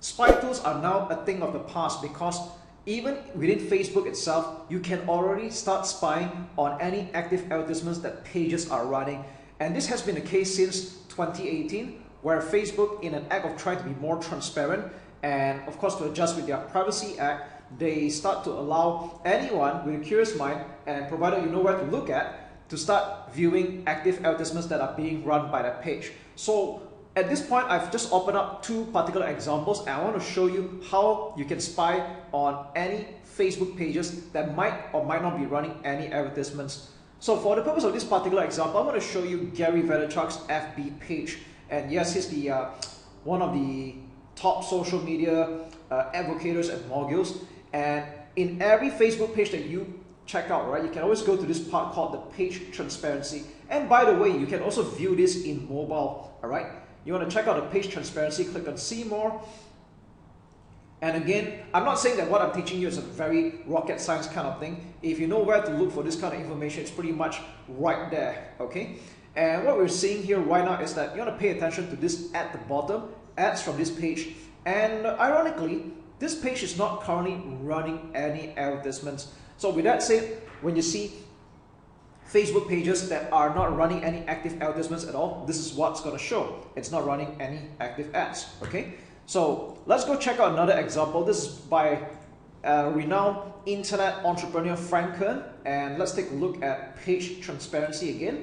spy tools are now a thing of the past, because even within Facebook itself, you can already start spying on any active advertisements that pages are running. And this has been the case since 2018, where Facebook, in an act of trying to be more transparent and of course to adjust with their Privacy Act, they start to allow anyone with a curious mind, and provided you know where to look at, to start viewing active advertisements that are being run by that page. So at this point, I've just opened up two particular examples, and I want to show you how you can spy on any Facebook pages that might or might not be running any advertisements. So for the purpose of this particular example, I'm going to show you Gary Vaynerchuk's FB page. And yes, he's the one of the top social media advocates and moguls. And in every Facebook page that you check out, right, you can always go to this part called the page transparency. And by the way, you can also view this in mobile. All right, you want to check out the page transparency, click on see more. And again, I'm not saying that what I'm teaching you is a very rocket science kind of thing. If you know where to look for this kind of information, it's pretty much right there, okay? And what we're seeing here right now is that you want to pay attention to this at the bottom, ads from this page. And ironically, this page is not currently running any advertisements. So with that said, when you see Facebook pages that are not running any active advertisements at all, this is what's going to show. It's not running any active ads, okay? So let's go check out another example. This is by renowned internet entrepreneur Frank Kern, and let's take a look at page transparency again.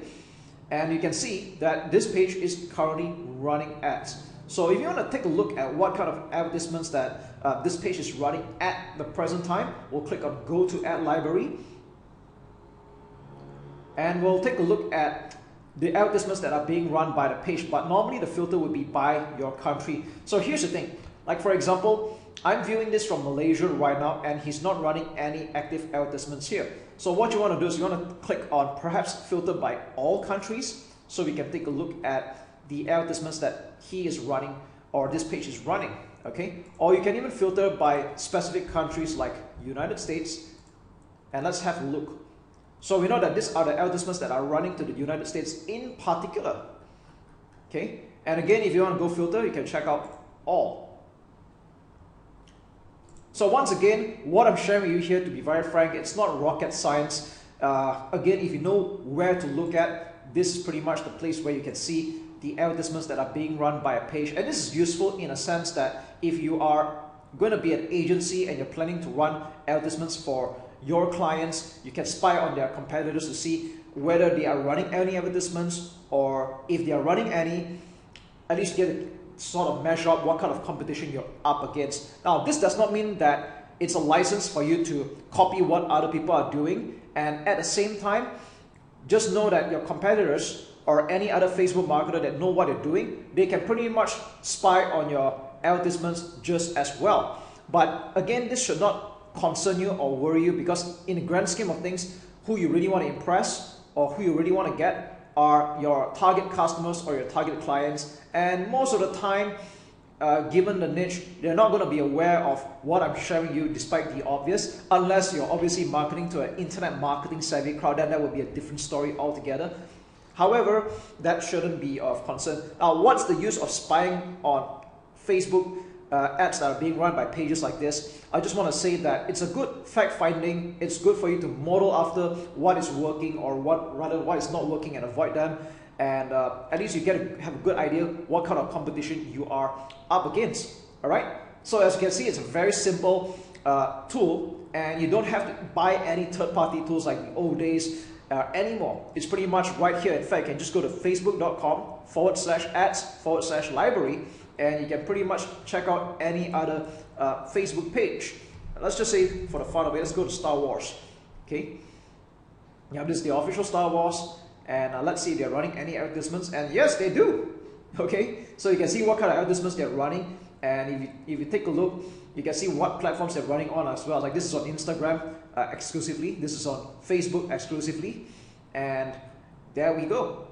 And you can see that this page is currently running ads. So if you want to take a look at what kind of advertisements that this page is running at the present time, we'll click on Go to Ad Library, and we'll take a look at the advertisements that are being run by the page. But normally the filter would be by your country. So here's the thing, like for example, I'm viewing this from Malaysia right now, and he's not running any active advertisements here. So what you want to do is you want to click on perhaps filter by all countries, so we can take a look at the advertisements that he is running or this page is running, okay? Or you can even filter by specific countries like United States, and let's have a look. So we know that these are the advertisements that are running to the United States in particular, okay? And again, if you want to go filter, you can check out all. So once again, what I'm sharing with you here, to be very frank, it's not rocket science. Again, if you know where to look at, this is pretty much the place where you can see the advertisements that are being run by a page. And this is useful in a sense that if you are going to be an agency and you're planning to run advertisements for your clients, you can spy on their competitors to see whether they are running any advertisements, or if they are running any, at least get to sort of measure up what kind of competition you're up against. Now, this does not mean that it's a license for you to copy what other people are doing, and at the same time, just know that your competitors or any other Facebook marketer that know what they're doing, they can pretty much spy on your advertisements just as well. But again, this should not concern you or worry you, because in the grand scheme of things, who you really want to impress or who you really want to get are your target customers or your target clients. And most of the time, given the niche, they're not going to be aware of what I'm sharing you, despite the obvious, unless you're obviously marketing to an internet marketing savvy crowd. Then that would be a different story altogether. However, that shouldn't be of concern. Now, what's the use of spying on Facebook ads that are being run by pages like this? I just want to say that it's a good fact finding. It's good for you to model after what is working, or what is not working, and avoid them. And at least you have a good idea what kind of competition you are up against. All right. So as you can see, it's a very simple tool, and you don't have to buy any third-party tools like the old days anymore. It's pretty much right here. In fact, you can just go to facebook.com/ads/library, and you can pretty much check out any other Facebook page. Let's just say, for the fun of it, let's go to Star Wars. Okay, you have this is the official Star Wars, and let's see if they're running any advertisements, and yes, they do. Okay, so you can see what kind of advertisements they're running, and if you take a look, you can see what platforms they're running on as well. Like this is on Instagram exclusively, this is on Facebook exclusively, and there we go.